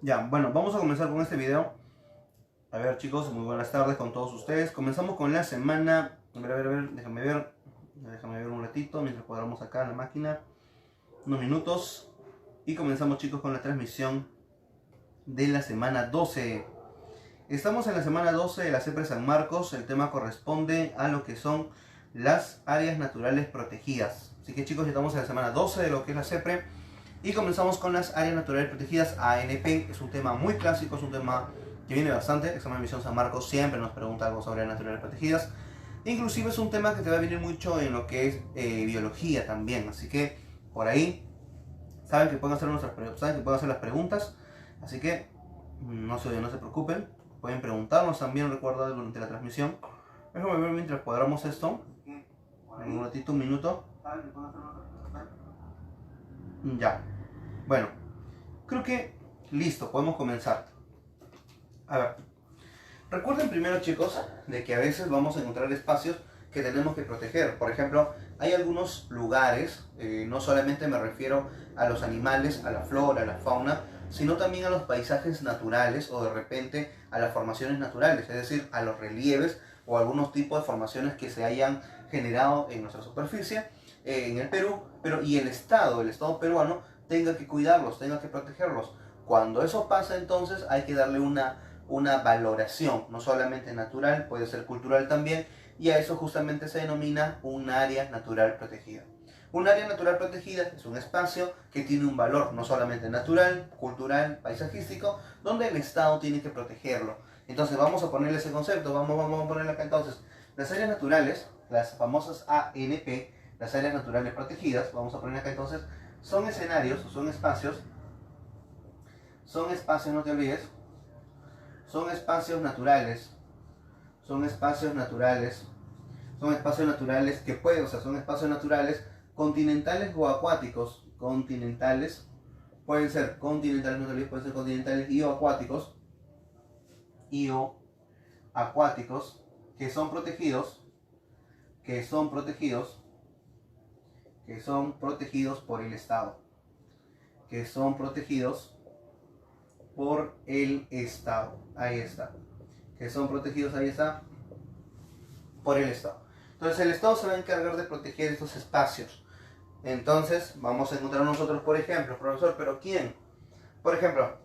Ya, bueno, vamos a comenzar con este video. A ver, chicos, muy buenas tardes con todos ustedes. Comenzamos con la semana. A ver, déjame ver un ratito mientras cuadramos acá en la máquina. Unos minutos. Y comenzamos, chicos, con la transmisión de la semana 12. Estamos en la semana 12 de la CEPRE San Marcos. El tema corresponde a lo que son las áreas naturales protegidas. Así que, chicos, ya estamos en la semana 12 de lo que es la CEPRE. Y comenzamos con las áreas naturales protegidas, ANP. Es un tema muy clásico, es un tema que viene bastante. Examen de admisión San Marcos siempre nos pregunta algo sobre áreas naturales protegidas. Inclusive es un tema que te va a venir mucho en lo que es biología también. Así que por ahí saben que pueden hacer las preguntas. Así que no se preocupen. Pueden preguntarnos también, recuerda, durante la transmisión. Déjame ver mientras cuadramos esto. En un ratito, un minuto. Ya. Bueno, creo que listo, podemos comenzar. A ver, recuerden primero, chicos, de que a veces vamos a encontrar espacios que tenemos que proteger. Por ejemplo, hay algunos lugares, no solamente me refiero a los animales, a la flora, a la fauna, sino también a los paisajes naturales o de repente a las formaciones naturales, es decir, a los relieves o algunos tipos de formaciones que se hayan generado en nuestra superficie, en el Perú, y el Estado peruano tenga que cuidarlos, tenga que protegerlos. Cuando eso pasa, entonces hay que darle una valoración, no solamente natural, puede ser cultural también, y a eso justamente se denomina un área natural protegida. Un área natural protegida es un espacio que tiene un valor no solamente natural, cultural, paisajístico, donde el Estado tiene que protegerlo. Entonces vamos a ponerle ese concepto, vamos a ponerle acá entonces. Las áreas naturales, las famosas ANP, las áreas naturales protegidas, vamos a poner acá entonces, son escenarios, son espacios, no te olvides, son espacios naturales, son espacios naturales que pueden, son espacios naturales continentales o acuáticos, pueden ser continentales, no te olvides, pueden ser continentales y o acuáticos, que son protegidos por el Estado, ahí está, por el Estado. Entonces el Estado se va a encargar de proteger estos espacios. Entonces vamos a encontrar nosotros, por ejemplo, profesor, ¿pero quién? Por ejemplo,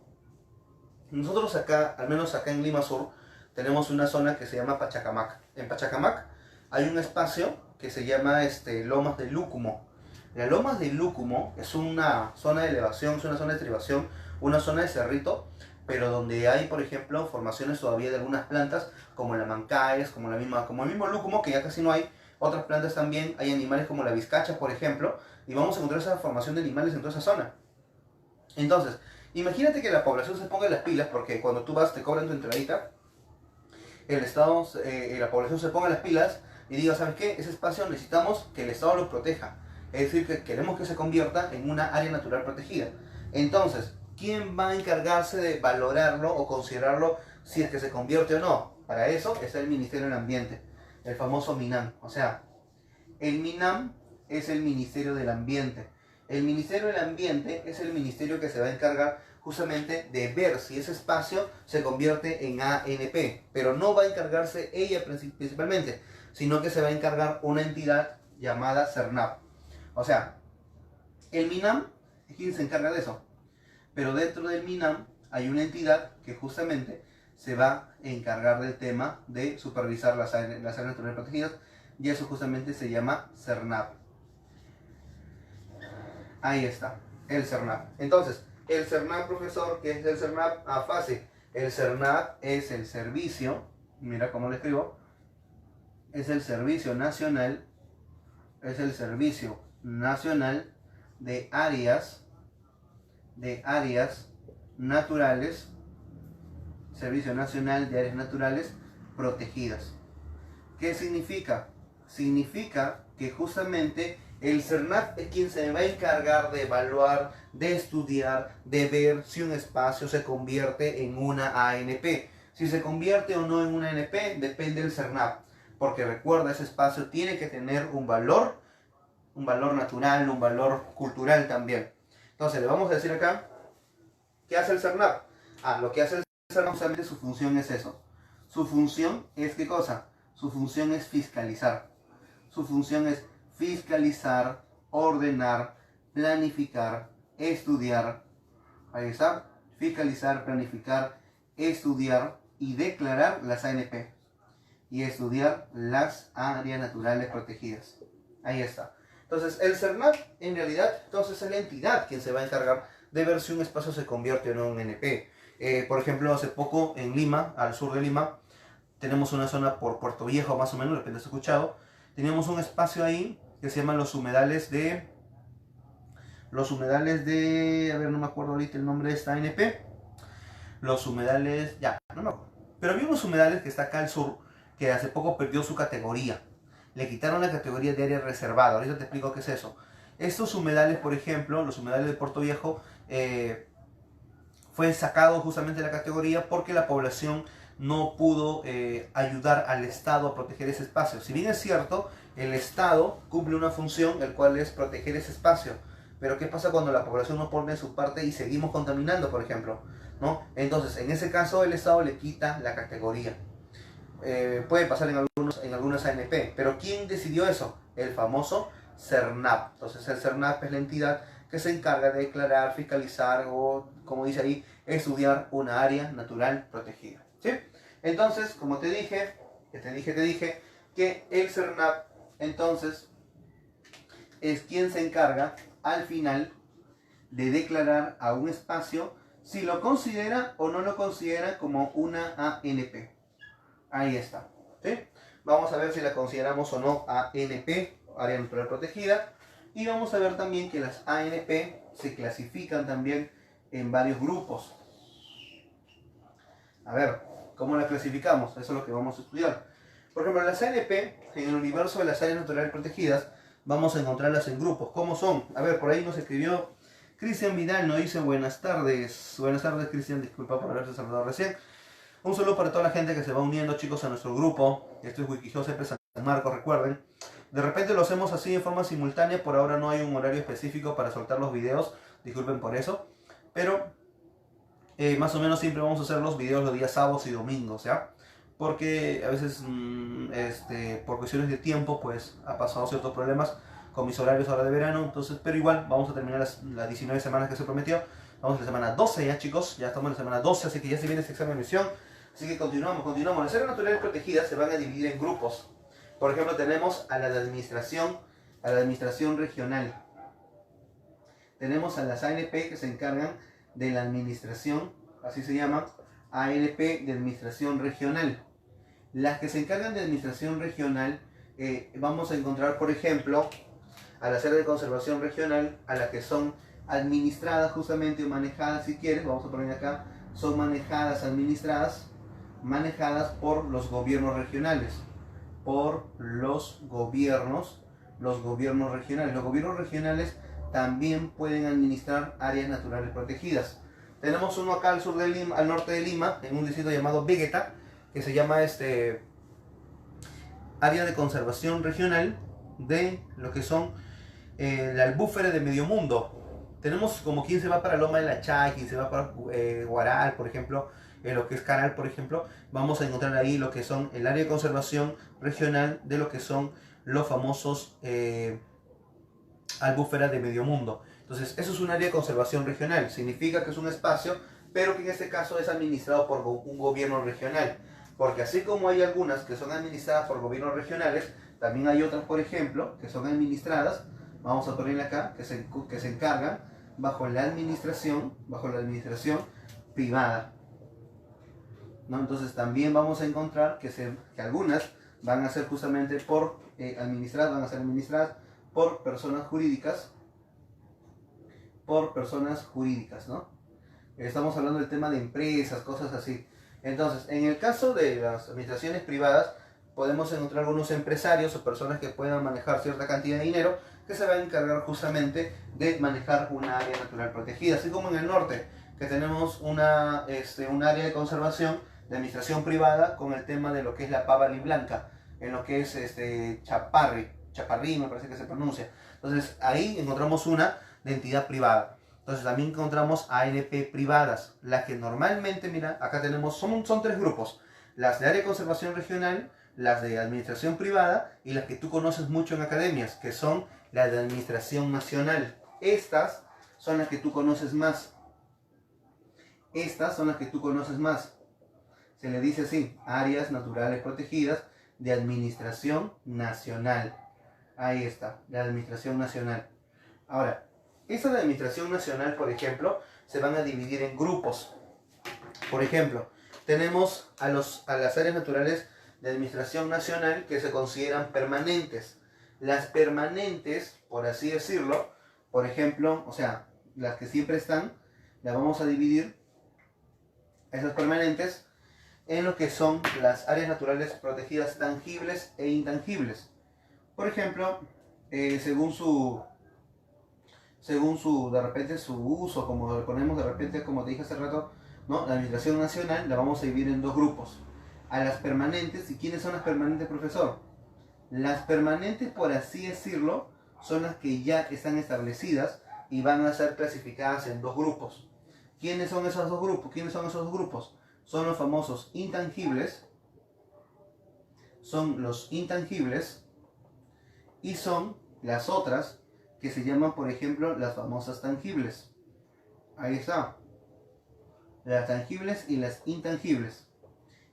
nosotros acá, al menos acá en Lima Sur, tenemos una zona que se llama Pachacamac. En Pachacamac hay un espacio que se llama Lomas de Lúcumo. Las Lomas de Lúcumo es una zona de elevación, es una zona de estribación, una zona de cerrito, pero donde hay, por ejemplo, formaciones todavía de algunas plantas, como la mancaes, como el mismo lúcumo, que ya casi no hay. Otras plantas también, hay animales como la vizcacha, por ejemplo, y vamos a encontrar esa formación de animales en toda esa zona. Entonces, imagínate que la población se ponga las pilas, porque cuando tú vas te cobran tu entradita, el Estado, la población se ponga las pilas y diga, ¿sabes qué? Ese espacio necesitamos que el Estado lo proteja. Es decir, que queremos que se convierta en una área natural protegida. Entonces, ¿quién va a encargarse de valorarlo o considerarlo si es que se convierte o no? Para eso está el Ministerio del Ambiente, el famoso MINAM. O sea, el MINAM es el Ministerio del Ambiente. El Ministerio del Ambiente es el ministerio que se va a encargar justamente de ver si ese espacio se convierte en ANP, pero no va a encargarse ella principalmente, sino que se va a encargar una entidad llamada CERNAP. O sea, el MINAM es quien se encarga de eso, pero dentro del MINAM hay una entidad que justamente se va a encargar del tema de supervisar las áreas naturales protegidas, y eso justamente se llama CERNAP. Ahí está, el CERNAP. Entonces, el CERNAP, profesor, ¿qué es el CERNAP? Fácil. El CERNAP es el servicio, mira cómo lo escribo, es el Servicio Nacional de áreas naturales, Servicio Nacional de Áreas Naturales Protegidas. ¿Qué significa? Significa que justamente el CERNAP es quien se va a encargar de evaluar, de estudiar, de ver si un espacio se convierte en una ANP. Si se convierte o no en una ANP depende del CERNAP, porque recuerda, ese espacio tiene que tener un valor natural, un valor cultural también. Entonces le vamos a decir acá, ¿qué hace el CERNAP? Lo que hace el CERNAP, justamente su función es eso. Su función es, ¿qué cosa? Su función es fiscalizar. Su función es fiscalizar, ordenar, planificar, estudiar. Ahí está. Fiscalizar, planificar, estudiar y declarar las ANP. Y estudiar las áreas naturales protegidas. Ahí está. Entonces, el CERNAP, en realidad, entonces es la entidad quien se va a encargar de ver si un espacio se convierte o no en un NP. Por ejemplo, hace poco en Lima, al sur de Lima, tenemos una zona por Puerto Viejo, más o menos, de repente has escuchado. Teníamos un espacio ahí que se llaman los humedales de... a ver, no me acuerdo ahorita el nombre de esta ANP. Los humedales... Ya, no me acuerdo. Pero había unos humedales que está acá al sur, que hace poco perdió su categoría. Le quitaron la categoría de área reservada. Ahorita te explico qué es eso. Estos humedales, por ejemplo, los humedales de Puerto Viejo, fue sacado justamente de la categoría porque la población no pudo ayudar al Estado a proteger ese espacio. Si bien es cierto, el Estado cumple una función, el cual es proteger ese espacio. Pero ¿qué pasa cuando la población no pone su parte y seguimos contaminando, por ejemplo? ¿No? Entonces, en ese caso, el Estado le quita la categoría. Puede pasar en algunas ANP, pero ¿quién decidió eso? El famoso CERNAP. Entonces el CERNAP es la entidad que se encarga de declarar, fiscalizar o, como dice ahí, estudiar una área natural protegida. ¿Sí? Entonces, como te dije que el CERNAP entonces es quien se encarga al final de declarar a un espacio si lo considera o no lo considera como una ANP. Ahí está. ¿Sí? Vamos a ver si la consideramos o no ANP, área natural protegida. Y vamos a ver también que las ANP se clasifican también en varios grupos. A ver, ¿cómo la clasificamos? Eso es lo que vamos a estudiar. Por ejemplo, las ANP, en el universo de las áreas naturales protegidas, vamos a encontrarlas en grupos. ¿Cómo son? A ver, por ahí nos escribió Cristian Vidal, nos dice buenas tardes. Buenas tardes, Cristian, disculpa por haberte saludado recién. Un saludo para toda la gente que se va uniendo, chicos, a nuestro grupo. Esto es Wikijosep San Marcos, recuerden. De repente lo hacemos así de forma simultánea. Por ahora no hay un horario específico para soltar los videos. Disculpen por eso. Pero más o menos siempre vamos a hacer los videos los días sábados y domingos, ¿ya? Porque a veces, por cuestiones de tiempo, pues ha pasado ciertos problemas con mis horarios ahora de verano. Entonces, pero igual vamos a terminar las 19 semanas que se prometió. Vamos a la semana 12 ya, chicos. Ya estamos en la semana 12, así que ya se viene este examen de admisión. Así que continuamos. Las áreas naturales protegidas se van a dividir en grupos. Por ejemplo, tenemos a la de administración regional. Tenemos a las ANP que se encargan de la administración, así se llama, ANP de administración regional. Las que se encargan de administración regional, vamos a encontrar, por ejemplo, a las áreas de conservación regional, a las que son administradas justamente o manejadas, si quieres, vamos a poner acá, son manejadas, administradas, manejadas por los gobiernos regionales, por los gobiernos regionales. Los gobiernos regionales también pueden administrar áreas naturales protegidas. Tenemos uno acá al sur de Lima, al norte de Lima, en un distrito llamado Vegeta, que se llama área de conservación regional de lo que son la albúfera de medio mundo. Tenemos como quien se va para Loma de la Chay, quien se va para Huaral, por ejemplo, lo que es Caral, por ejemplo. Vamos a encontrar ahí lo que son el área de conservación regional de lo que son los famosos albúferas de medio mundo. Entonces, eso es un área de conservación regional. Significa que es un espacio, pero que en este caso es administrado por un gobierno regional. Porque así como hay algunas que son administradas por gobiernos regionales, también hay otras, por ejemplo, que son administradas, vamos a ponerle acá, que se encargan bajo la administración privada. ¿No? Entonces también vamos a encontrar que algunas van a ser justamente administradas por personas jurídicas, ¿no? Estamos hablando del tema de empresas, cosas así. Entonces, en el caso de las administraciones privadas, podemos encontrar algunos empresarios o personas que puedan manejar cierta cantidad de dinero que se van a encargar justamente de manejar una área natural protegida. Así como en el norte, que tenemos un área de conservación de administración privada con el tema de lo que es la pava blanca, en lo que es Chaparrí me parece que se pronuncia. Entonces ahí encontramos una de entidad privada. Entonces también encontramos ANP privadas, las que normalmente, mira, acá tenemos, son tres grupos, las de área de conservación regional, las de administración privada y las que tú conoces mucho en academias, que son las de administración nacional. Estas son las que tú conoces más. Estas son las que tú conoces más. Se le dice así, áreas naturales protegidas de administración nacional. Ahí está, la administración nacional. Ahora, estas de administración nacional, por ejemplo, se van a dividir en grupos. Por ejemplo, tenemos a las áreas naturales de administración nacional que se consideran permanentes. Las permanentes, por así decirlo, por ejemplo, o sea, las que siempre están, las vamos a dividir, esas permanentes, en lo que son las áreas naturales protegidas tangibles e intangibles. Por ejemplo, según su de repente su uso, como lo ponemos de repente, como te dije hace rato, ¿no? La administración nacional la vamos a dividir en dos grupos. A las permanentes, ¿y quiénes son las permanentes, profesor? Las permanentes, por así decirlo, son las que ya están establecidas y van a ser clasificadas en dos grupos. ¿Quiénes son esos dos grupos? ¿Quiénes son esos dos grupos? Son los famosos intangibles, son los intangibles y son las otras que se llaman, por ejemplo, las famosas tangibles. Ahí está. Las tangibles y las intangibles.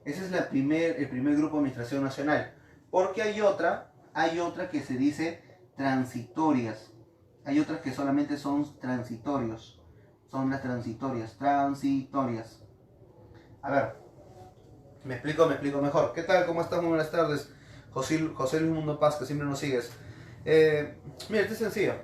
Ese es el primer grupo de administración nacional. Porque hay otra que se dice transitorias. Hay otras que solamente son transitorios. Son las transitorias. A ver, me explico mejor. ¿Qué tal? ¿Cómo estás? Muy buenas tardes. José Luis Mundo Paz, que siempre nos sigues. Mira, esto es sencillo.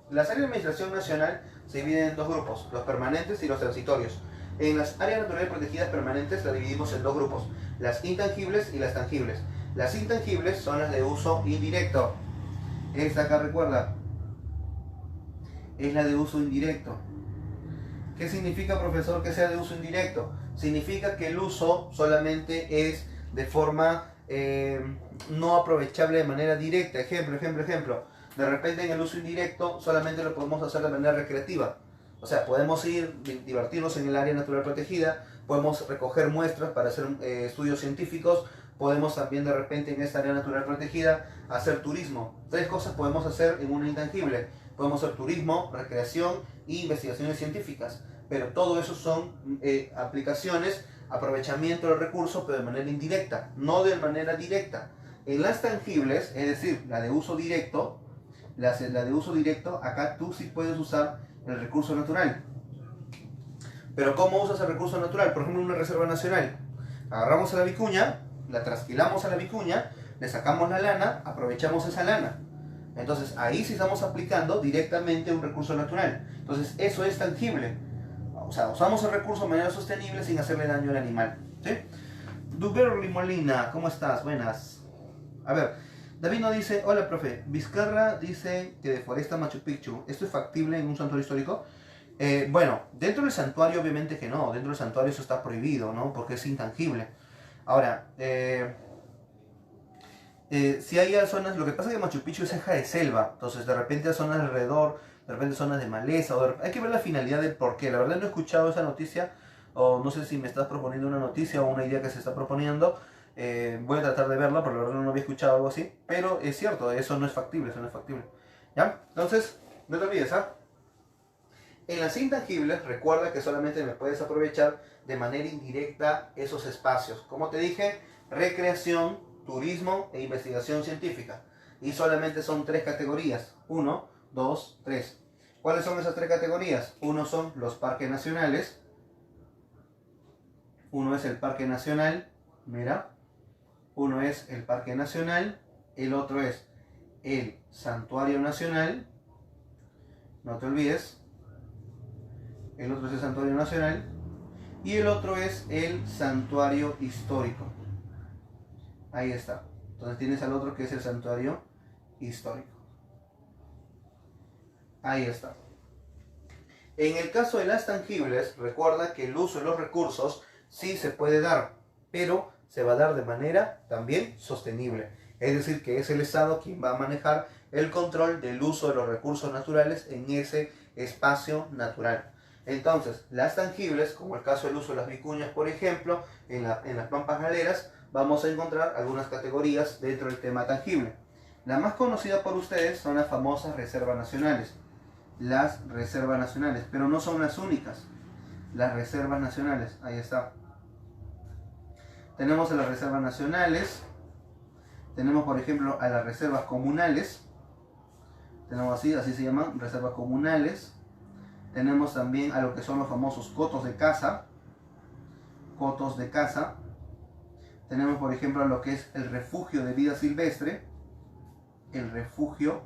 Las áreas de administración nacional se dividen en dos grupos, los permanentes y los transitorios. En las áreas naturales protegidas permanentes las dividimos en dos grupos, las intangibles y las tangibles. Las intangibles son las de uso indirecto. Esta acá, recuerda, es la de uso indirecto. ¿Qué significa, profesor, que sea de uso indirecto? Significa que el uso solamente es de forma no aprovechable de manera directa. Ejemplo. De repente en el uso indirecto solamente lo podemos hacer de manera recreativa. O sea, podemos divertirnos en el área natural protegida, podemos recoger muestras para hacer estudios científicos, podemos también de repente en esta área natural protegida hacer turismo. Tres cosas podemos hacer en una intangible. Podemos hacer turismo, recreación e investigaciones científicas. Pero todo eso son aplicaciones, aprovechamiento del recurso, pero de manera indirecta, no de manera directa. En las tangibles, es decir, la de uso directo, acá tú sí puedes usar el recurso natural. Pero ¿cómo usas el recurso natural? Por ejemplo, en una reserva nacional. Agarramos a la vicuña, la trasquilamos a la vicuña, le sacamos la lana, aprovechamos esa lana. Entonces ahí sí estamos aplicando directamente un recurso natural. Entonces eso es tangible. O sea, usamos el recurso de manera sostenible sin hacerle daño al animal. ¿Sí? Duberly Molina, ¿cómo estás? Buenas. A ver, David nos dice, hola profe, Vizcarra dice que deforesta Machu Picchu. ¿Esto es factible en un santuario histórico? Bueno, dentro del santuario obviamente que no. Dentro del santuario eso está prohibido, ¿no? Porque es intangible. Ahora, si hay zonas, lo que pasa es que Machu Picchu es ceja de selva, entonces de repente hay zonas alrededor, de repente zonas de maleza, hay que ver la finalidad del por qué. La verdad no he escuchado esa noticia, o no sé si me estás proponiendo una noticia o una idea que se está proponiendo. Voy a tratar de verla, porque la verdad no había escuchado algo así, pero es cierto, eso no es factible, ¿ya? Entonces, no te olvides, ¿ah? En las intangibles, recuerda que solamente me puedes aprovechar de manera indirecta esos espacios. Como te dije, recreación, turismo e investigación científica. Y solamente son tres categorías. 1, 2, 3. ¿Cuáles son esas tres categorías? Uno son los parques nacionales. Uno es el parque nacional. Mira. Uno es el parque nacional. El otro es el santuario nacional. No te olvides. El otro es el santuario nacional. Y el otro es el santuario histórico. Ahí está. Entonces tienes al otro que es el santuario histórico. Ahí está. En el caso de las tangibles, recuerda que el uso de los recursos sí se puede dar, pero se va a dar de manera también sostenible. Es decir, que es el Estado quien va a manejar el control del uso de los recursos naturales en ese espacio natural. Entonces, las tangibles, como el caso del uso de las vicuñas, por ejemplo, en las pampas galeras, vamos a encontrar algunas categorías dentro del tema tangible. La más conocida por ustedes son las famosas reservas nacionales. Las reservas nacionales, pero no son las únicas. Las reservas nacionales, ahí está. Tenemos a las reservas nacionales, tenemos por ejemplo a las reservas comunales, tenemos así se llaman, reservas comunales. Tenemos también a lo que son los famosos cotos de caza, cotos de caza. Tenemos por ejemplo lo que es el refugio de vida silvestre, el refugio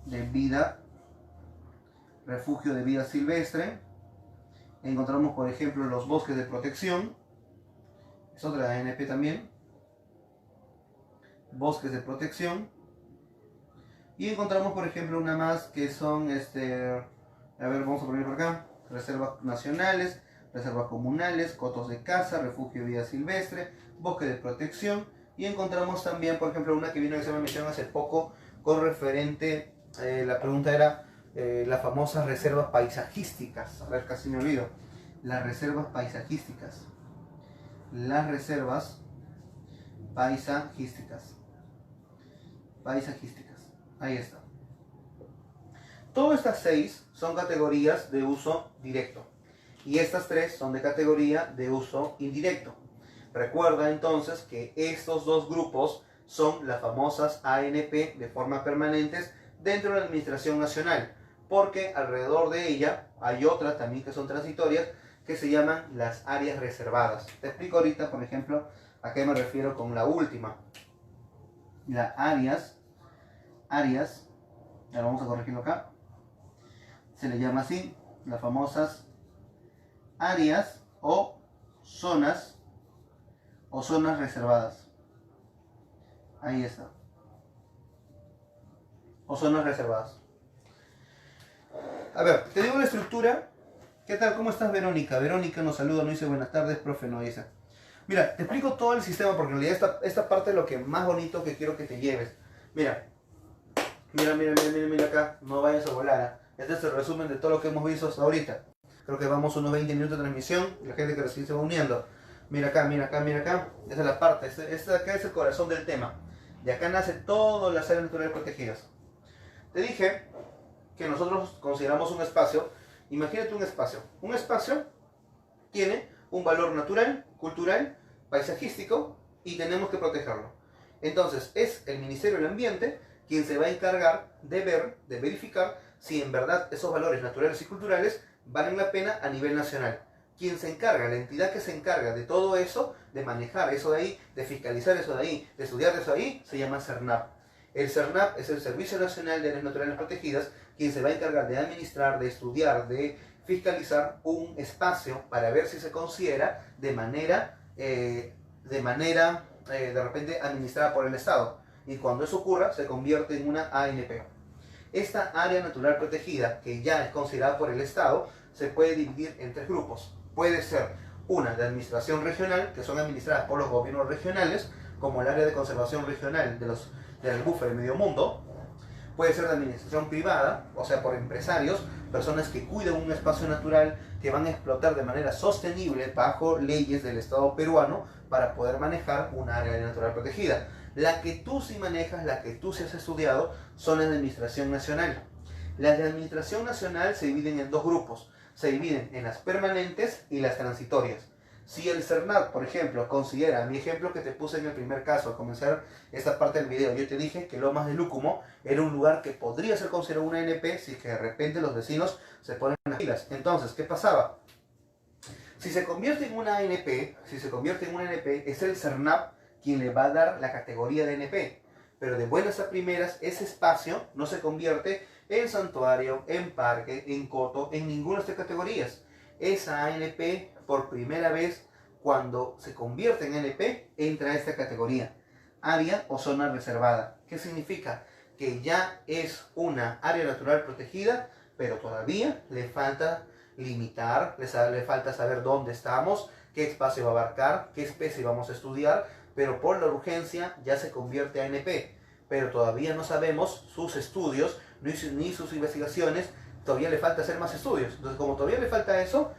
de vida silvestre. Encontramos por ejemplo los bosques de protección, es otra ANP también, bosques de protección. Y encontramos por ejemplo una más que son a ver, vamos a poner por acá, reservas nacionales, reservas comunales, cotos de caza, refugio de vida silvestre, bosque de protección. Y encontramos también, por ejemplo, una que vino que se me mencionó hace poco con referente, la pregunta era las famosas reservas paisajísticas. A ver, casi me olvido. Las reservas paisajísticas. Las reservas paisajísticas. Ahí está. Todas estas 6 son categorías de uso directo y estas 3 son de categoría de uso indirecto. Recuerda entonces que estos dos grupos son las famosas ANP de forma permanentes dentro de la Administración Nacional, porque alrededor de ella hay otras también que son transitorias que se llaman las áreas reservadas. Te explico ahorita, por ejemplo, a qué me refiero con la última. Las áreas, ahora vamos a corregirlo acá, se le llama así, las famosas áreas o zonas reservadas. Ahí está. O zonas reservadas. A ver, te digo la estructura. ¿Qué tal? ¿Cómo estás, Verónica? Verónica nos saluda, nos dice buenas tardes, profe, no dice. Mira, te explico todo el sistema porque en realidad esta parte es lo que más bonito que quiero que te lleves. Mira acá, no vayas a volar. Este es el resumen de todo lo que hemos visto hasta ahorita. Creo que vamos unos 20 minutos de transmisión, la gente que recién se va uniendo. Mira acá. Esta es la parte, este de acá es el corazón del tema. De acá nace todas las áreas naturales protegidas. Te dije que nosotros consideramos un espacio. Imagínate un espacio. Un espacio tiene un valor natural, cultural, paisajístico y tenemos que protegerlo. Entonces es el Ministerio del Ambiente quien se va a encargar de ver, de verificar si en verdad esos valores naturales y culturales valen la pena a nivel nacional. Quien se encarga, la entidad que se encarga de todo eso, de manejar eso de ahí, de fiscalizar eso de ahí, de estudiar eso de ahí, se llama CERNAP. El CERNAP es el Servicio Nacional de Áreas Naturales Protegidas, quien se va a encargar de administrar, de estudiar, de fiscalizar un espacio para ver si se considera de manera de repente administrada por el Estado. Y cuando eso ocurra, se convierte en una ANP. Esta área natural protegida, que ya es considerada por el Estado, se puede dividir en 3 grupos. Puede ser una de administración regional, que son administradas por los gobiernos regionales, como el área de conservación regional del buffer de medio mundo. Puede ser de administración privada, o sea, por empresarios, personas que cuidan un espacio natural, que van a explotar de manera sostenible bajo leyes del Estado peruano para poder manejar un área natural protegida. La que tú sí manejas, la que tú sí has estudiado, son las de administración nacional. Las de administración nacional se dividen en 2 grupos. Se dividen en las permanentes y las transitorias. Si el CERNAP, por ejemplo, considera, mi ejemplo que te puse en el primer caso, al comenzar esta parte del video, yo te dije que Lomas de Lúcumo era un lugar que podría ser considerado una ANP si que de repente los vecinos se ponen las pilas. Entonces, ¿qué pasaba? Si se convierte en una ANP, es el CERNAP quien le va a dar la categoría de ANP. Pero de buenas a primeras, ese espacio no se convierte en santuario, en parque, en coto, en ninguna de estas categorías. Esa ANP, por primera vez, cuando se convierte en ANP, entra a esta categoría. Área o zona reservada. ¿Qué significa? Que ya es una área natural protegida, pero todavía le falta limitar, le falta saber dónde estamos, qué espacio va a abarcar, qué especie vamos a estudiar, pero por la urgencia ya se convierte a ANP. Pero todavía no sabemos sus estudios ni sus investigaciones todavía le falta hacer más estudios. Entonces, como todavía le falta eso,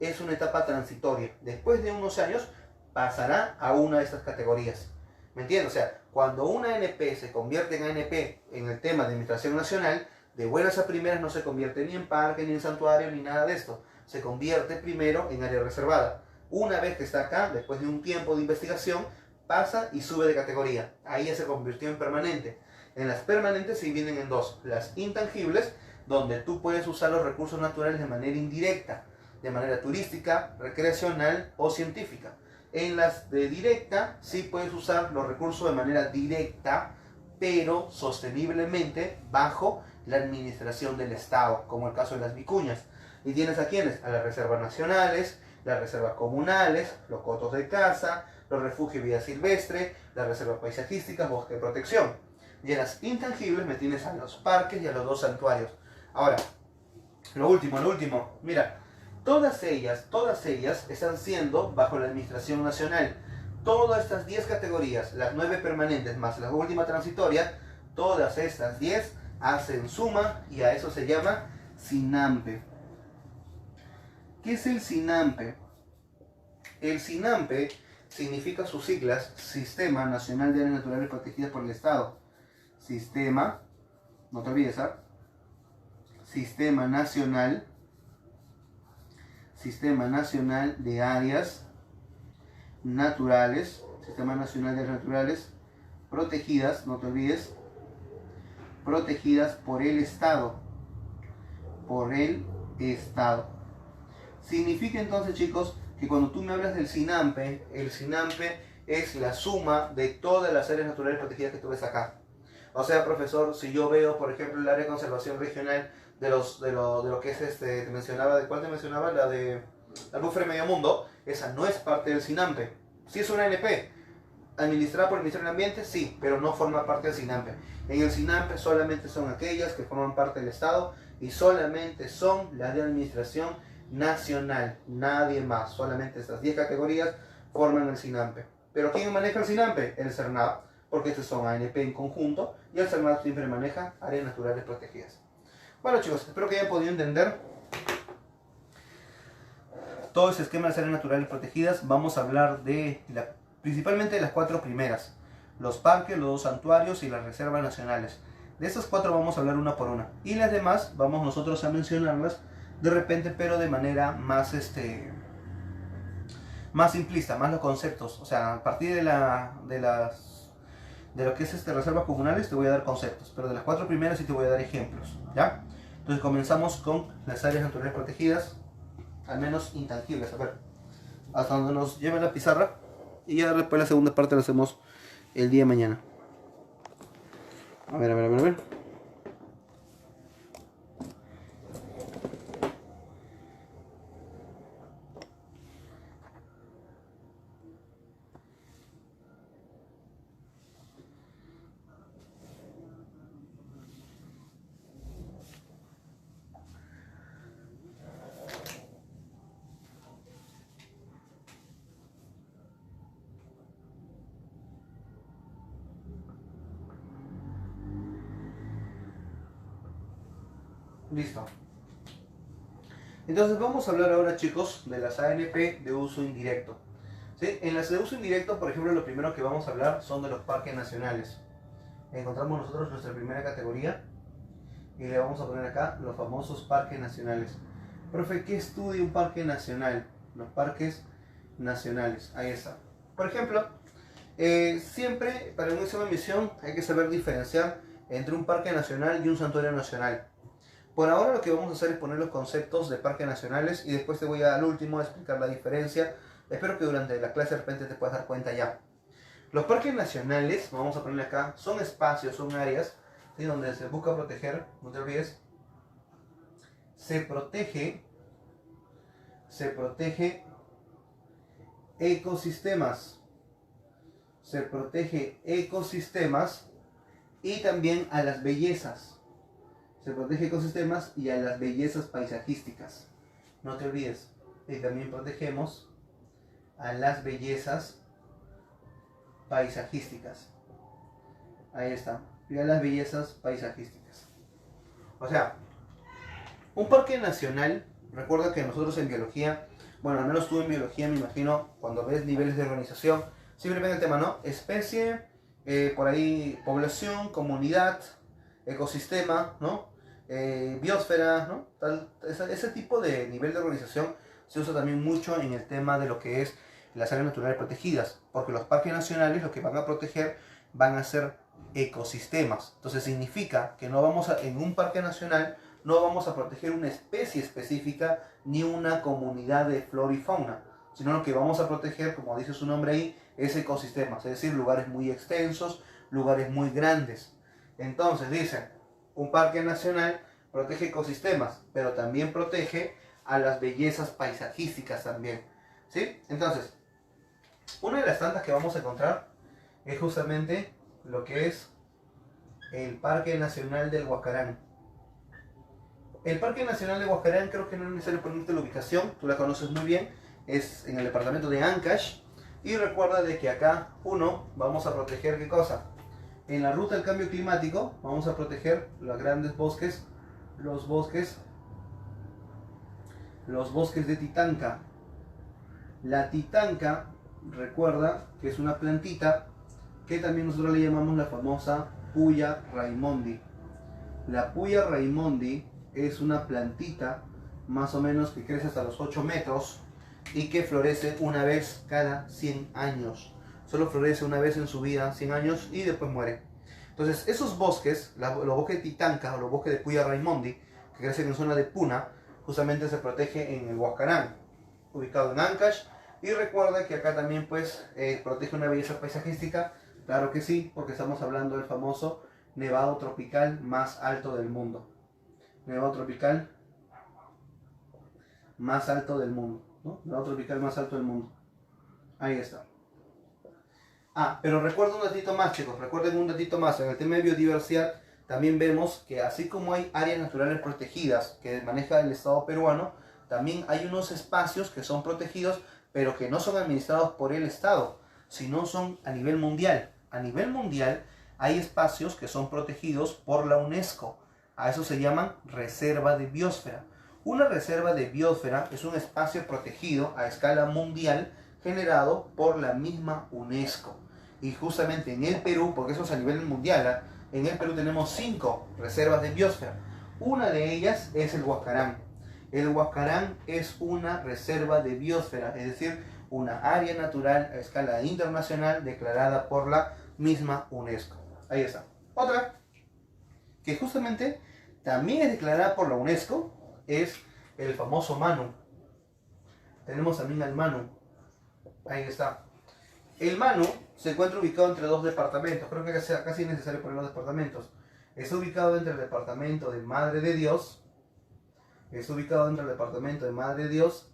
es una etapa transitoria. Después de unos años pasará a una de estas categorías. ¿Me entiendes? O sea, cuando una ANP se convierte en ANP en el tema de administración nacional, de buenas a primeras no se convierte ni en parque, ni en santuario, ni nada de esto. Se convierte primero en área reservada. Una vez que está acá, después de un tiempo de investigación, pasa y sube de categoría. Ahí ya se convirtió en permanente. En las permanentes se dividen en dos. Las intangibles, donde tú puedes usar los recursos naturales de manera indirecta, de manera turística, recreacional o científica. En las de directa sí puedes usar los recursos de manera directa, pero sosteniblemente bajo la administración del Estado, como el caso de las vicuñas. ¿Y tienes a quiénes? A las reservas nacionales, las reservas comunales, los cotos de caza, los refugios de vida silvestre, las reservas paisajísticas, bosque de protección. Y en las intangibles me tienes a los parques y a los dos santuarios. Ahora, lo último, mira, todas ellas están siendo bajo la administración nacional. Todas estas 10 categorías, las 9 permanentes más la última transitoria, todas estas 10 hacen suma y a eso se llama SINAMPE. ¿Qué es el SINAMPE? El SINAMPE significa sus siglas, Sistema Nacional de Áreas Naturales Protegidas por el Estado. Sistema, no te olvides, ¿ah? Sistema Nacional de Áreas Naturales, Sistema Nacional de Áreas Naturales protegidas, no te olvides, protegidas por el Estado. Por el Estado. Significa entonces, chicos, que cuando tú me hablas del SINAMPE, el SINAMPE es la suma de todas las áreas naturales protegidas que tú ves acá. O sea, profesor, si yo veo, por ejemplo, el área de conservación regional de lo que es te mencionaba, ¿de cuál te mencionaba? La de la buffer medio mundo, esa no es parte del SINAMPE. Sí es una ANP, administrada por el Ministerio del Ambiente, sí, pero no forma parte del SINAMPE. En el SINAMPE solamente son aquellas que forman parte del Estado y solamente son las de administración nacional, nadie más. Solamente estas 10 categorías forman el SINAMPE. ¿Pero quién maneja el SINAMPE? El CERNAP, porque estos son ANP en conjunto y el CERNAP siempre maneja áreas naturales protegidas. Bueno, chicos, espero que hayan podido entender todo ese esquema de áreas naturales protegidas. Vamos a hablar principalmente de las 4 primeras: los parques, los 2 santuarios y las reservas nacionales. De estas 4 vamos a hablar una por una, y las demás vamos nosotros a mencionarlas de repente, pero de manera más más simplista, más los conceptos. O sea, a partir de lo que es reservas comunales te voy a dar conceptos, pero de las 4 primeras sí te voy a dar ejemplos, ¿ya? Entonces comenzamos con las áreas naturales protegidas, al menos intangibles. A ver, hasta donde nos lleve la pizarra, y ya después la segunda parte la hacemos el día de mañana. A ver. Listo. Entonces vamos a hablar ahora, chicos, de las ANP de uso indirecto. ¿Sí? En las de uso indirecto, por ejemplo, lo primero que vamos a hablar son de los parques nacionales. Encontramos nosotros nuestra primera categoría y le vamos a poner acá los famosos parques nacionales. Profe, ¿qué estudia un parque nacional? Los parques nacionales, ahí está. Por ejemplo, siempre para un examen de admisión hay que saber diferenciar entre un parque nacional y un santuario nacional. Por ahora lo que vamos a hacer es poner los conceptos de parques nacionales y después te voy al último a explicar la diferencia. Espero que durante la clase de repente te puedas dar cuenta ya. Los parques nacionales, vamos a ponerle acá, son espacios, son áreas, ¿sí?, donde se busca proteger, no te olvides, se protege ecosistemas, y también a las bellezas. Se protege ecosistemas y a las bellezas paisajísticas. No te olvides. Y también protegemos a las bellezas paisajísticas. Ahí está. Y a las bellezas paisajísticas. O sea, Un parque nacional, recuerda que nosotros en biología, bueno, al menos tú en biología me imagino, cuando ves niveles de organización, siempre ven el tema, ¿no? Especie, por ahí población, comunidad, ecosistema, ¿no? Biosfera, ¿no? Ese tipo de nivel de organización se usa también mucho en el tema de lo que es las áreas naturales protegidas, porque los parques nacionales lo que van a proteger van a ser ecosistemas. Entonces significa que no vamos a, en un parque nacional no vamos a proteger una especie específica ni una comunidad de flora y fauna, sino lo que vamos a proteger, como dice su nombre ahí, es ecosistemas, es decir, lugares muy extensos, lugares muy grandes. Entonces dicen, un parque nacional protege ecosistemas, pero también protege a las bellezas paisajísticas también, ¿sí? Entonces, una de las tantas que vamos a encontrar es justamente lo que es el Parque Nacional del Huascarán. El Parque Nacional de Huascarán, creo que no es necesario ponerte la ubicación, tú la conoces muy bien, es en el departamento de Ancash. Y recuerda de que acá, vamos a proteger ¿qué cosa? En la ruta del cambio climático vamos a proteger los grandes bosques, los bosques de Titanca. La Titanca, recuerda que es una plantita que también nosotros le llamamos la famosa Puya Raimondi. La Puya Raimondi es una plantita más o menos que crece hasta los 8 metros y que florece una vez cada 100 años. Solo florece una vez en su vida, 100 años, y después muere. Entonces esos bosques, los bosques de Titanca o los bosques de Puya Raimondi, que crecen en zona de Puna, justamente se protege en el Huascarán, ubicado en Ancash. Y recuerda que acá también pues protege una belleza paisajística, claro que sí, porque estamos hablando del famoso nevado tropical más alto del mundo. Nevado tropical más alto del mundo, ¿no? Nevado tropical más alto del mundo. Ahí está. Pero recuerden un datito más, chicos, recuerden un datito más. En el tema de biodiversidad también vemos que así como hay áreas naturales protegidas que maneja el Estado peruano, también hay unos espacios que son protegidos, pero que no son administrados por el Estado, sino son a nivel mundial. A nivel mundial hay espacios que son protegidos por la UNESCO. A eso se llaman reserva de biosfera. Una reserva de biosfera es un espacio protegido a escala mundial generado por la misma UNESCO. Y justamente en el Perú, porque eso es a nivel mundial, en el Perú tenemos 5 reservas de biosfera. Una de ellas es el Huascarán. El Huascarán es una reserva de biosfera, es decir, una área natural a escala internacional declarada por la misma UNESCO. Ahí está. Otra, que justamente también es declarada por la UNESCO, es el famoso Manu. Tenemos también al Manu. Ahí está. El Manu se encuentra ubicado entre 2 departamentos. Creo que casi es necesario poner los departamentos. Está ubicado entre el departamento de Madre de Dios. Está ubicado entre el departamento de Madre de Dios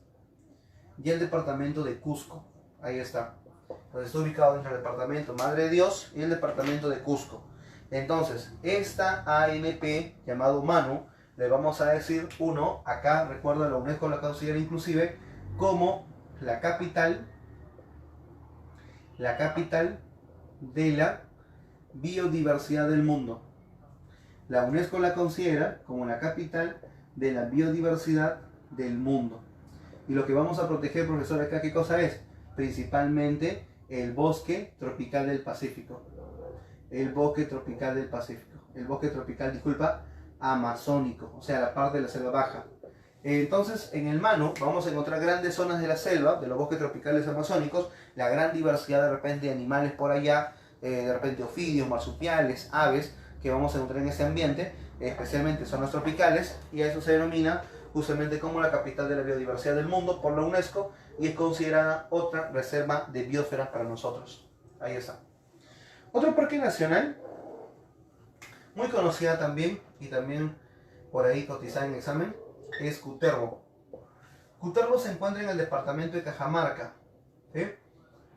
y el departamento de Cusco. Ahí está. Entonces está ubicado entre el departamento Madre de Dios y el departamento de Cusco. Entonces, esta ANP llamado Manu, le vamos a decir acá recuerda la UNESCO la considera inclusive como la capital de la biodiversidad del mundo. La UNESCO la considera como la capital de la biodiversidad del mundo. Y lo que vamos a proteger, profesor, acá, ¿qué cosa es? Principalmente el bosque tropical del Pacífico. El bosque tropical del Pacífico. El bosque tropical, disculpa, amazónico, o sea, la parte de la selva baja. Entonces, en el Manu vamos a encontrar grandes zonas de la selva, de los bosques tropicales amazónicos, la gran diversidad de repente de animales por allá, de repente ofidios, marsupiales, aves, que vamos a encontrar en ese ambiente, especialmente zonas tropicales, y a eso se denomina justamente como la capital de la biodiversidad del mundo por la UNESCO, y es considerada otra reserva de biosfera para nosotros. Ahí está. Otro parque nacional, muy conocida también, y también por ahí cotizada en examen, es Cutervo. Cutervo se encuentra en el departamento de Cajamarca. ¿Sí?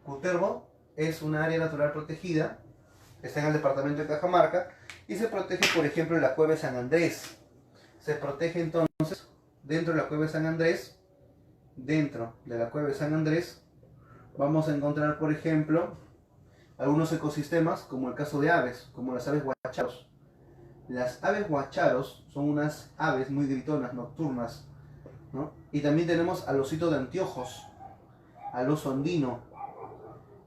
Cutervo es una área natural protegida, está en el departamento de Cajamarca, y se protege, por ejemplo, en la cueva de San Andrés. Se protege entonces dentro de la cueva de San Andrés. Dentro de la cueva de San Andrés vamos a encontrar, por ejemplo, algunos ecosistemas, como el caso de aves, como las aves guacharos. Las aves guacharos son unas aves muy gritonas, nocturnas, ¿no? Y también tenemos al osito de anteojos, al oso andino.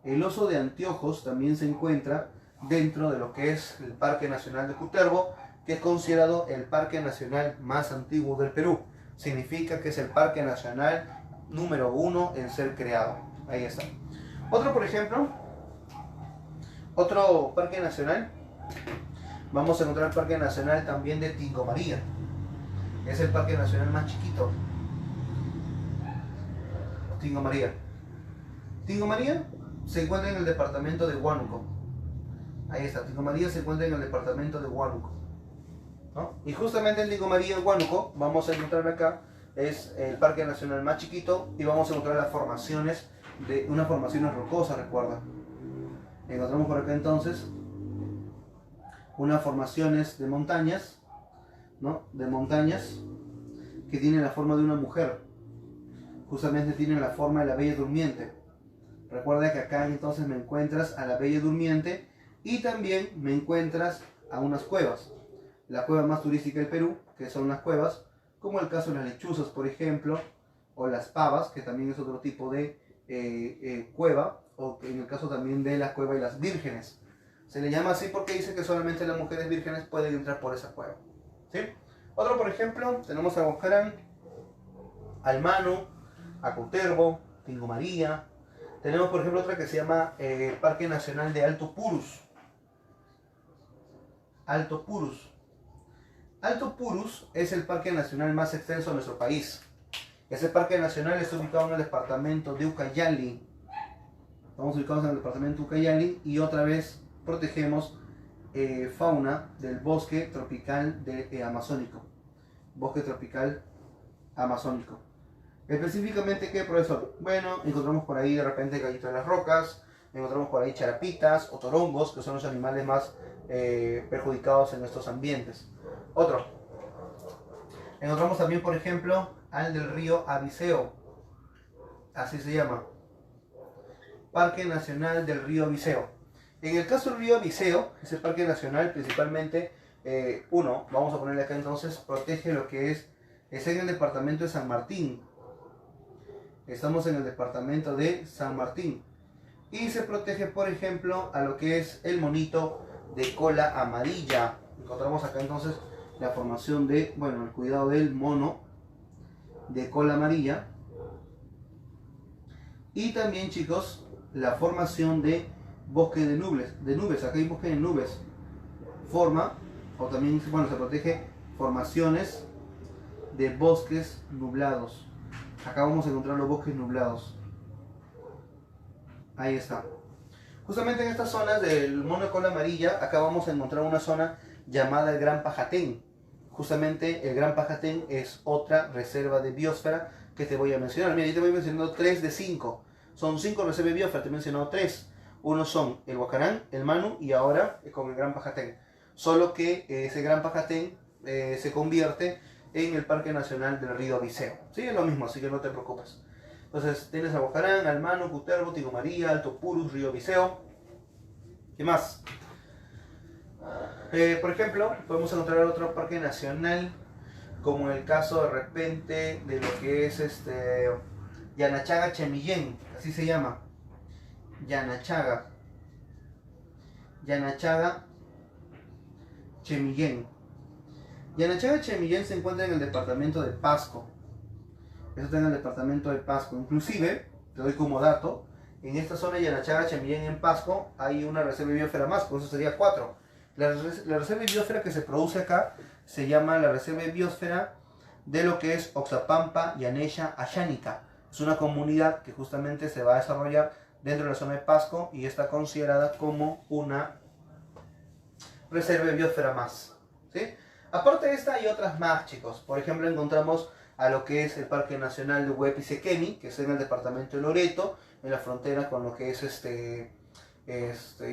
El oso de anteojos también se encuentra dentro de lo que es el Parque Nacional de Cutervo, que es considerado el parque nacional más antiguo del Perú. Significa que es el parque nacional número 1 en ser creado. Ahí está. Otro, por ejemplo, otro parque nacional, vamos a encontrar el Parque Nacional también de Tingo María. Es el parque nacional más chiquito. Tingo María. Tingo María se encuentra en el departamento de Huánuco. Ahí está, Tingo María se encuentra en el departamento de Huánuco, ¿no? Y justamente en Tingo María, en Huánuco, vamos a encontrar acá, es el parque nacional más chiquito y vamos a encontrar las formaciones, de unas formaciones rocosas, recuerda. Encontramos por acá entonces unas formaciones de montañas, ¿no? De montañas que tienen la forma de una mujer. Justamente tienen la forma de la Bella Durmiente. Recuerda que acá entonces me encuentras a la Bella Durmiente y también me encuentras a unas cuevas. La cueva más turística del Perú, que son las cuevas, como el caso de las lechuzas, por ejemplo, o las pavas, que también es otro tipo de cueva, o en el caso también de la cueva de las vírgenes. Se le llama así porque dice que solamente las mujeres vírgenes pueden entrar por esa cueva, ¿sí? Otro, por ejemplo, tenemos a Huascarán, al Manu, a Cutervo, Tingo María. Tenemos, por ejemplo, otra que se llama Parque Nacional de Alto Purus. Alto Purus. Alto Purus es el parque nacional más extenso de nuestro país. Ese parque nacional está ubicado en el departamento de Ucayali. Estamos ubicados en el departamento de Ucayali y otra vez protegemos fauna del bosque tropical amazónico. Bosque tropical amazónico. Específicamente, ¿qué, profesor? Bueno, encontramos por ahí de repente gallitos de las rocas, encontramos por ahí charapitas o torongos, que son los animales más perjudicados en estos ambientes. Otro. Encontramos también, por ejemplo, al del río Abiseo. Así se llama. Parque Nacional del Río Abiseo. En el caso del río Abiseo, ese parque nacional principalmente, vamos a ponerle acá entonces, protege lo que es en el departamento de San Martín. Estamos en el departamento de San Martín. Y se protege, por ejemplo, a lo que es el monito de cola amarilla. Encontramos acá entonces la formación de, bueno, el cuidado del mono de cola amarilla. Y también, chicos, la formación de bosque de nubes. Acá hay bosque de nubes. Forma, o también, bueno, se protege formaciones de bosques nublados. Acá vamos a encontrar los bosques nublados. Ahí está. Justamente en estas zonas del mono de cola amarilla, acá vamos a encontrar una zona llamada el Gran Pajatén. Justamente el Gran Pajatén es otra reserva de biosfera que te voy a mencionar. Mira, yo te voy mencionando 3 de 5. Son 5 reservas de biosfera, te he mencionado 3. Uno son el Huascarán, el Manu y ahora con el Gran Pajatén. Solo que ese Gran Pajatén se convierte en el Parque Nacional del Río Abiseo. Sí, es lo mismo, así que no te preocupes. Entonces tienes a Huascarán, al Manu, Cutervo, Tingo María, Alto Purus, Río Abiseo. ¿Qué más? Por ejemplo, podemos encontrar otro parque nacional, como el caso de repente de lo que es Yanachaga Chemillén, así se llama. Yanachaga Chemillén. Yanachaga Chemillén se encuentra en el departamento de Pasco. Eso está en el departamento de Pasco. Inclusive, te doy como dato, en esta zona de Yanachaga Chemillén en Pasco hay una reserva de biosfera más, por eso sería 4. La reserva de biosfera que se produce acá se llama la reserva de biosfera de lo que es Oxapampa Yanesha Ashánica. Es una comunidad que justamente se va a desarrollar dentro de la zona de Pasco y está considerada como una reserva de biosfera más, ¿sí? Aparte de esta hay otras más, chicos. Por ejemplo, encontramos a lo que es el Parque Nacional de Huepi-Sequemi, que es en el departamento de Loreto, en la frontera con lo que es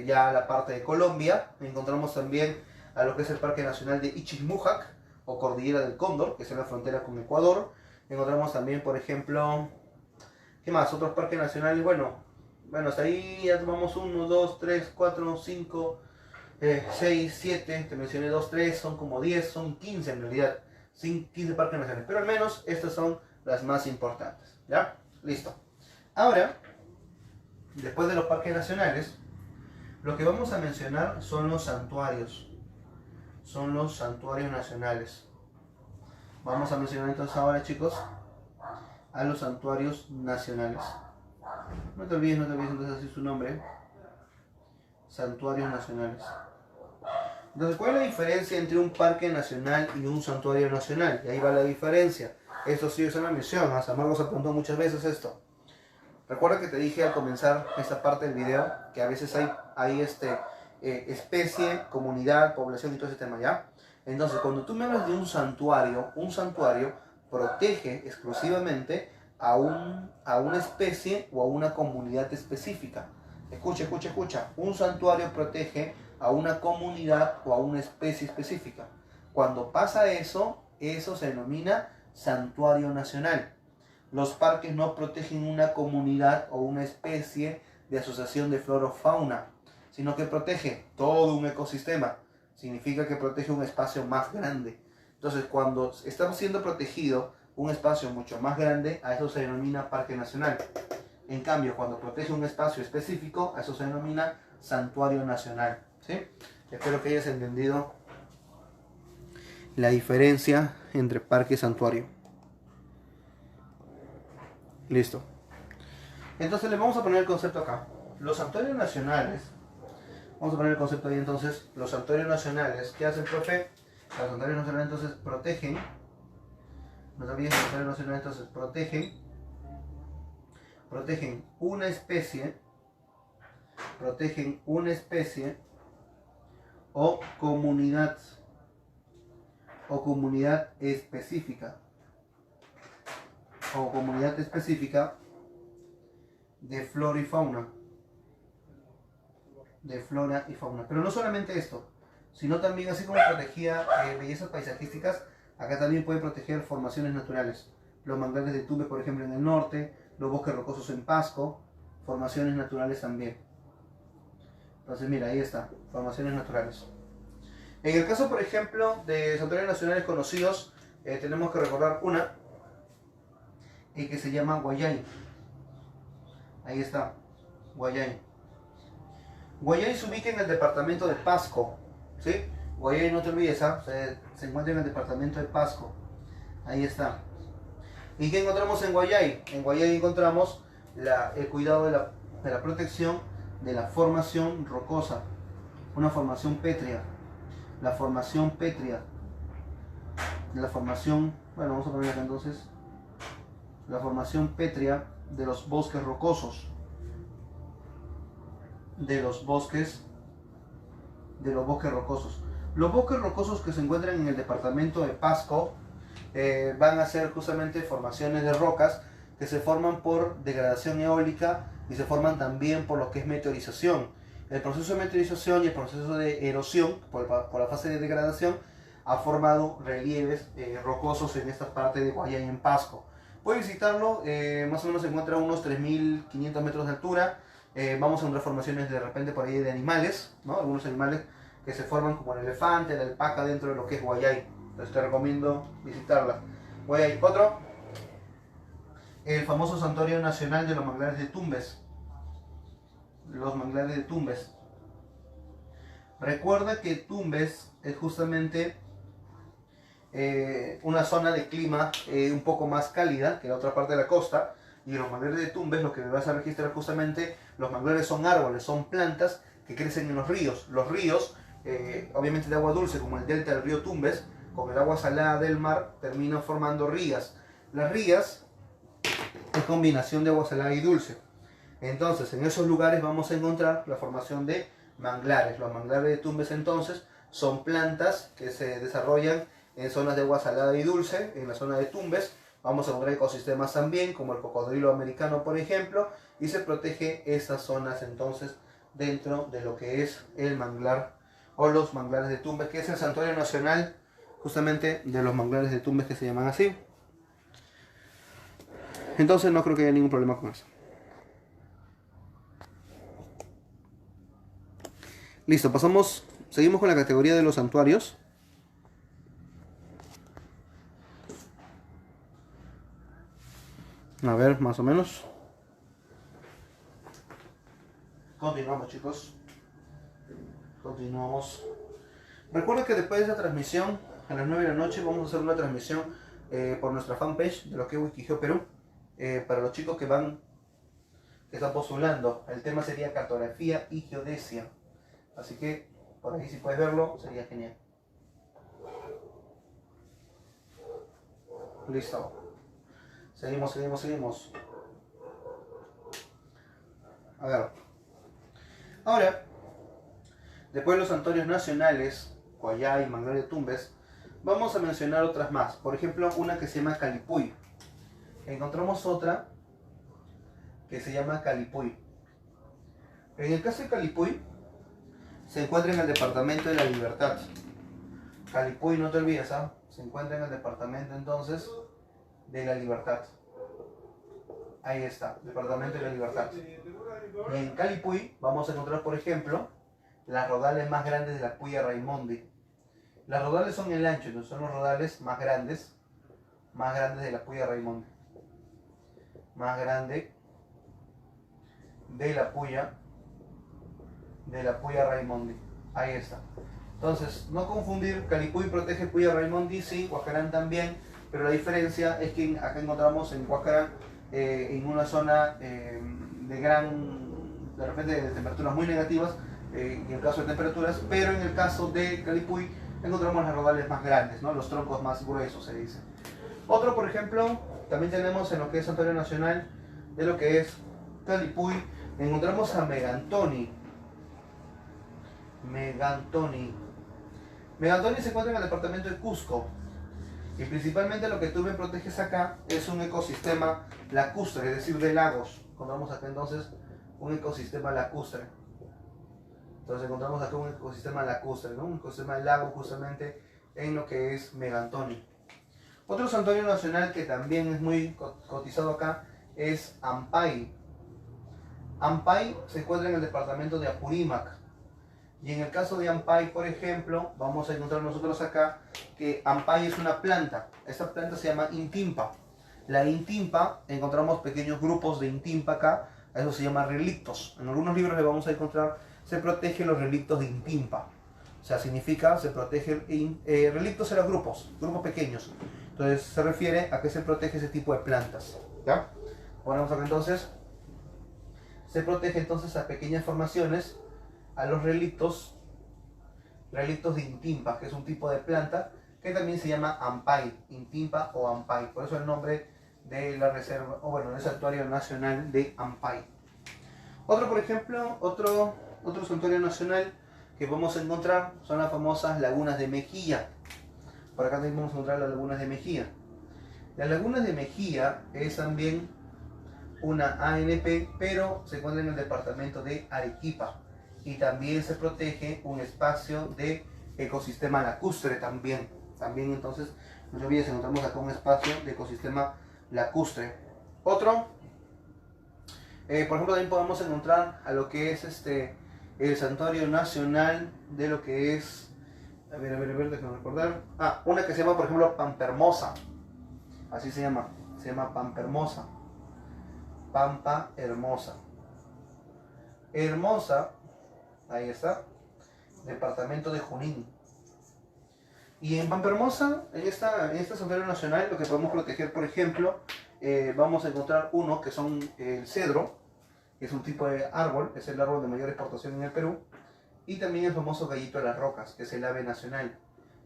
ya la parte de Colombia. Encontramos también a lo que es el Parque Nacional de Ichilmujac, o Cordillera del Cóndor, que es en la frontera con Ecuador. Encontramos también, por ejemplo, ¿qué más? Otros parques nacionales, bueno, hasta ahí ya tomamos 1, 2, 3, 4, 5, 6, 7, te mencioné 2, 3, son como 10, son 15 en realidad. 15 parques nacionales, pero al menos estas son las más importantes. ¿Ya? Listo. Ahora, después de los parques nacionales, lo que vamos a mencionar son los santuarios. Son los santuarios nacionales. Vamos a mencionar entonces ahora, chicos, a los santuarios nacionales. No te olvides entonces así su nombre. Santuarios nacionales. Entonces, ¿cuál es la diferencia entre un parque nacional y un santuario nacional? Y ahí va la diferencia. Esto sí es una misión. A San Marcos se preguntó muchas veces esto. Recuerda que te dije al comenzar esta parte del video que a veces hay especie, comunidad, población y todo ese tema, ¿ya? Entonces, cuando tú me hablas de un santuario protege exclusivamente a una especie o a una comunidad específica. Escucha. Un santuario protege a una comunidad o a una especie específica. Cuando pasa eso se denomina santuario nacional. Los parques no protegen una comunidad o una especie de asociación de flora o fauna, sino que protege todo un ecosistema. Significa que protege un espacio más grande. Entonces, cuando está siendo protegido un espacio mucho más grande, a eso se denomina parque nacional. En cambio, cuando protege un espacio específico, a eso se denomina santuario nacional. ¿Sí? Espero que hayas entendido la diferencia entre parque y santuario. Listo. Entonces le vamos a poner el concepto acá. Los santuarios nacionales. Vamos a poner el concepto ahí entonces. Los santuarios nacionales. ¿Qué hacen, profe? Los santuarios nacionales entonces protegen. No te olvides, los santuarios nacionales entonces protegen una especie. Protegen una especie o comunidad específica. O comunidad específica de flora y fauna. Pero no solamente esto, sino también, así como protegía bellezas paisajísticas, acá también puede proteger formaciones naturales. Los manglares de Tumbes, por ejemplo, en el norte, los bosques rocosos en Pasco, formaciones naturales también. Entonces, mira, ahí está, formaciones naturales. En el caso, por ejemplo, de santuarios nacionales conocidos, tenemos que recordar una que se llama Guayay. Ahí está, Guayay. Guayay se ubica en el departamento de Pasco, ¿sí? Guayay, no te olvides, se encuentra en el departamento de Pasco. Ahí está. ¿Y qué encontramos en Guayay? En Guayay encontramos el cuidado de la protección de la formación rocosa, una formación pétrea. La formación pétrea. Bueno, vamos a poner acá entonces. La formación pétrea de los bosques rocosos. Los bosques rocosos. Los bosques rocosos que se encuentran en el departamento de Pasco van a ser justamente formaciones de rocas que se forman por degradación eólica y se forman también por lo que es meteorización. El proceso de meteorización y el proceso de erosión por la fase de degradación ha formado relieves rocosos en esta parte de Guayay en Pasco. Puedes visitarlo, más o menos se encuentra a unos 3.500 metros de altura. Vamos a encontrar formaciones de repente por ahí de animales, ¿no? Algunos animales que se forman como el elefante, la alpaca dentro de lo que es Guayay. Entonces te recomiendo visitarla. Guayay. Otro, el famoso Santuario Nacional de los Manglares de Tumbes. Los manglares de Tumbes. Recuerda que Tumbes es justamente una zona de clima un poco más cálida que la otra parte de la costa. Y en los manglares de Tumbes lo que vas a registrar justamente, los manglares son árboles, son plantas que crecen en los ríos. Los ríos, obviamente de agua dulce, como el delta del río Tumbes, con el agua salada del mar, terminan formando rías. Las rías es combinación de agua salada y dulce. Entonces, en esos lugares vamos a encontrar la formación de manglares. Los manglares de Tumbes entonces son plantas que se desarrollan en zonas de agua salada y dulce, en la zona de Tumbes. Vamos a encontrar ecosistemas también, como el cocodrilo americano, por ejemplo, y se protege estas zonas entonces dentro de lo que es el manglar o los manglares de Tumbes, que es el santuario nacional justamente de los manglares de Tumbes, que se llaman así. Entonces no creo que haya ningún problema con eso. Listo, pasamos seguimos con la categoría de los santuarios. A ver, más o menos. Continuamos, chicos. Continuamos. Recuerda que después de esta transmisión, a las 9 de la noche, vamos a hacer una transmisión por nuestra fanpage de lo que es Wikigeo Perú. Para los chicos que están postulando. El tema sería cartografía y geodesia. Así que, por ahí si puedes verlo, sería genial. Listo. Seguimos. A ver. Ahora, después de los santuarios nacionales, Coayay, Manglar de Tumbes, vamos a mencionar otras más. Por ejemplo, una que se llama Calipuy. Encontramos otra que se llama Calipuy. En el caso de Calipuy, se encuentra en el departamento de La Libertad. Calipuy, no te olvides, ¿ah? Se encuentra en el departamento entonces de La Libertad. Ahí está, departamento de La Libertad. Y en Calipuy vamos a encontrar, por ejemplo, las rodales más grandes de la Puya Raimondi. Las rodales son el ancho, entonces son los rodales más grandes de la Puya Raimondi. Más grande de la Puya Raimondi. Ahí está. Entonces, no confundir, Calipuy protege Puya Raimondi, sí, Huascarán también, pero la diferencia es que acá encontramos en Huascarán, en una zona de repente de temperaturas muy negativas, en el caso de temperaturas, pero en el caso de Calipuy encontramos las rodales más grandes, ¿no? Los troncos más gruesos, se dice. Otro, por ejemplo, también tenemos en lo que es Santuario Nacional de lo que es Calipuy, encontramos a Megantoni. Megantoni se encuentra en el departamento de Cusco. Y principalmente lo que tú me proteges acá es un ecosistema lacustre, es decir, de lagos. Encontramos acá entonces un ecosistema lacustre. Entonces encontramos acá un ecosistema lacustre, ¿no? Un ecosistema de lago justamente en lo que es Megantoni. Otro santuario nacional que también es muy cotizado acá es Ampay. Ampay se encuentra en el departamento de Apurímac. Y en el caso de Ampay, por ejemplo, vamos a encontrar nosotros acá que Ampay es una planta. Esta planta se llama Intimpa. La Intimpa, encontramos pequeños grupos de Intimpa acá, a eso se llama relictos. En algunos libros le vamos a encontrar, se protegen los relictos de Intimpa. O sea, significa, se protege, relictos eran grupos pequeños. Entonces se refiere a que se protege ese tipo de plantas. ¿Ya? Ponemos acá entonces, se protege entonces a pequeñas formaciones, a los relictos de Intimpa, que es un tipo de planta que también se llama Ampay, Intimpa o Ampay. Por eso el nombre de la reserva, o bueno, del santuario nacional de Ampay. Otro, por ejemplo, otro santuario nacional que podemos encontrar son las famosas lagunas de Mejía. Por acá también vamos a encontrar las lagunas de Mejía. Las lagunas de Mejía es también una ANP, pero se encuentra en el departamento de Arequipa. Y también se protege un espacio de ecosistema lacustre también. También entonces, no te olvides, encontramos acá un espacio de ecosistema lacustre. Otro, por ejemplo, también podemos encontrar a lo que es el santuario nacional de lo que es, a ver, déjame recordar. Una que se llama, por ejemplo, Pampermosa. Así se llama Pampermosa. Pampa Hermosa. Hermosa. Ahí está, departamento de Junín. Y en Pampermosa, en este santuario nacional, lo que podemos proteger, por ejemplo, vamos a encontrar uno que son el cedro, que es un tipo de árbol, es el árbol de mayor exportación en el Perú, y también el famoso gallito de las rocas, que es el ave nacional.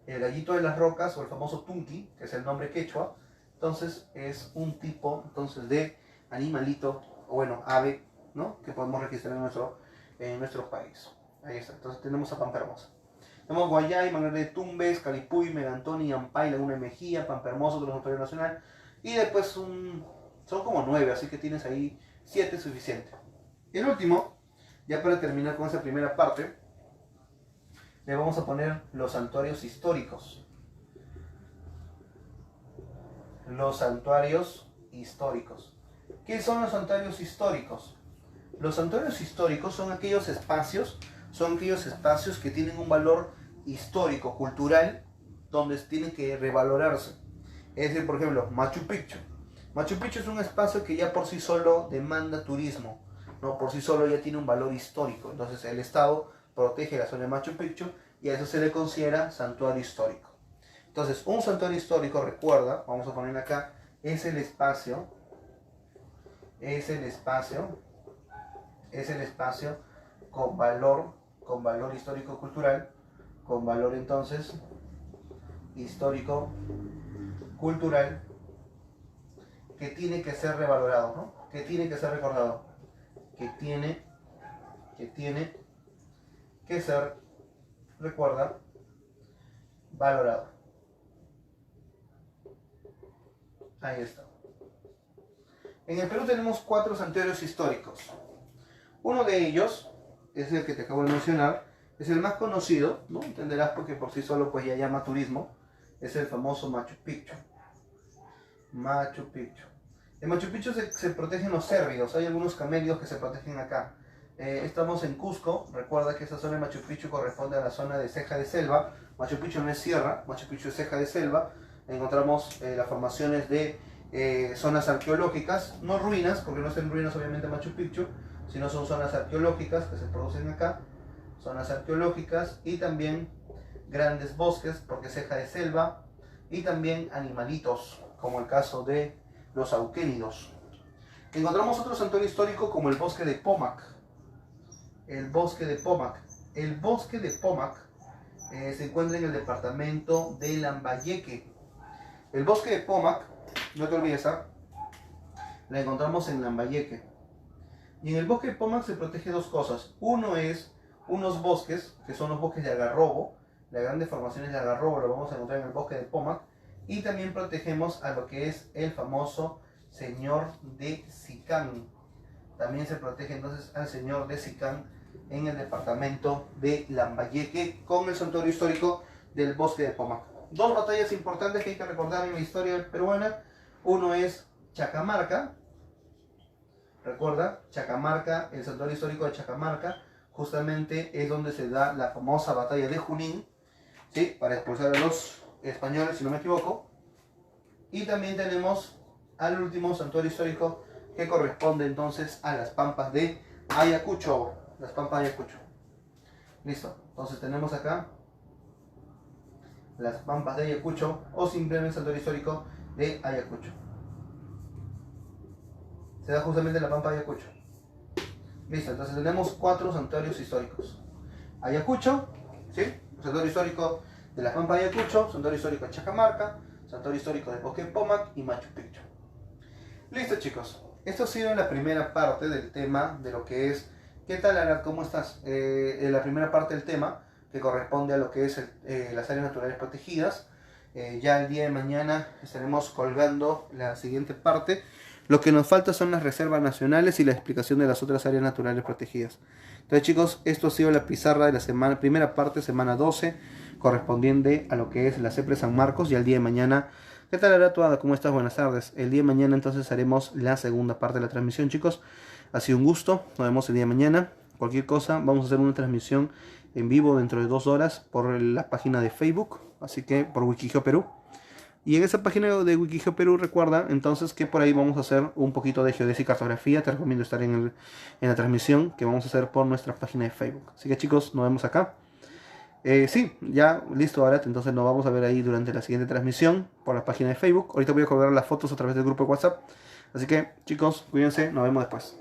El gallito de las rocas, o el famoso tunqui, que es el nombre quechua, entonces es un tipo entonces de animalito, o bueno, ave, ¿no? Que podemos registrar en nuestro país. Ahí está, entonces tenemos a Pampermosa. Tenemos Guayay, Manglar de Tumbes, Calipuy, Megantoni, Ampay, Laguna de Mejía, Pampermosa, otro santuario nacional. Y después son como 9, así que tienes ahí 7 suficiente. Y el último, ya para terminar con esa primera parte, le vamos a poner los santuarios históricos. Los santuarios históricos. ¿Qué son los santuarios históricos? Los santuarios históricos son aquellos espacios son aquellos espacios que tienen un valor histórico, cultural, donde tienen que revalorarse. Es decir, por ejemplo, Machu Picchu. Machu Picchu es un espacio que ya por sí solo demanda turismo, ¿no? Por sí solo ya tiene un valor histórico. Entonces el Estado protege la zona de Machu Picchu y a eso se le considera santuario histórico. Entonces, un santuario histórico, recuerda, vamos a poner acá, es el espacio con valor histórico-cultural, con valor entonces histórico-cultural, que tiene que ser revalorado, ¿no? Que tiene que ser recordado, que tiene que ser, recuerda, valorado. Ahí está. En el Perú tenemos 4 santuarios históricos. Uno de ellos es el que te acabo de mencionar, es el más conocido, ¿no? Entenderás porque por sí solo pues ya llama turismo, es el famoso Machu Picchu. Machu Picchu. En Machu Picchu se protegen los cérvidos, hay algunos camelios que se protegen acá. Estamos en Cusco, recuerda que esta zona de Machu Picchu corresponde a la zona de ceja de selva. Machu Picchu no es sierra, Machu Picchu es ceja de selva. Encontramos las formaciones de zonas arqueológicas, no ruinas, porque no están ruinas obviamente Machu Picchu, sino son zonas arqueológicas que se producen acá, zonas arqueológicas y también grandes bosques, porque es ceja de selva, y también animalitos, como el caso de los auquénidos. Encontramos otro santuario histórico como el bosque de Pomac. El bosque de Pomac. El bosque de Pomac se encuentra en el departamento de Lambayeque. El bosque de Pomac, no te olvides, la encontramos en Lambayeque. Y en el bosque de Pomac se protege 2 cosas. Uno es unos bosques, que son los bosques de algarrobo. Las grandes formaciones de algarrobo lo vamos a encontrar en el bosque de Pomac. Y también protegemos a lo que es el famoso Señor de Sicán. También se protege entonces al Señor de Sicán en el departamento de Lambayeque con el santuario histórico del bosque de Pomac. 2 batallas importantes que hay que recordar en la historia peruana. Uno es Chacamarca. Recuerda, Chacamarca, el santuario histórico de Chacamarca, justamente es donde se da la famosa batalla de Junín, ¿sí? Para expulsar a los españoles, si no me equivoco. Y también tenemos al último santuario histórico que corresponde entonces a las Pampas de Ayacucho. Las Pampas de Ayacucho. Listo. Entonces tenemos acá las Pampas de Ayacucho o simplemente santuario histórico de Ayacucho. Se da justamente en la Pampa de Ayacucho. Listo. Entonces tenemos 4 santuarios históricos. Ayacucho, ¿sí? Santuario histórico de la Pampa de Ayacucho, santuario histórico de Chacamarca, santuario histórico de Bosque Pomac y Machu Picchu. Listo, chicos. Esto ha sido la primera parte del tema de lo que es... ¿Qué tal, Arad? ¿Cómo estás? La primera parte del tema que corresponde a lo que es las áreas naturales protegidas. Ya el día de mañana estaremos colgando la siguiente parte. Lo que nos falta son las reservas nacionales y la explicación de las otras áreas naturales protegidas. Entonces, chicos, esto ha sido la pizarra de la semana, primera parte, semana 12, correspondiente a lo que es la CEPRE San Marcos. Y al día de mañana, ¿qué tal, Aratuada? ¿Cómo estás? Buenas tardes. El día de mañana entonces haremos la segunda parte de la transmisión, chicos. Ha sido un gusto, nos vemos el día de mañana. Cualquier cosa, vamos a hacer una transmisión en vivo dentro de 2 horas por la página de Facebook, así que por Wikigeo Perú. Y en esa página de Wikigeo Perú, recuerda entonces que por ahí vamos a hacer un poquito de geodesia y cartografía. Te recomiendo estar en la transmisión que vamos a hacer por nuestra página de Facebook. Así que, chicos, nos vemos acá. Sí, ya listo, ahora entonces nos vamos a ver ahí durante la siguiente transmisión por la página de Facebook. Ahorita voy a colgar las fotos a través del grupo de WhatsApp. Así que, chicos, cuídense, nos vemos después.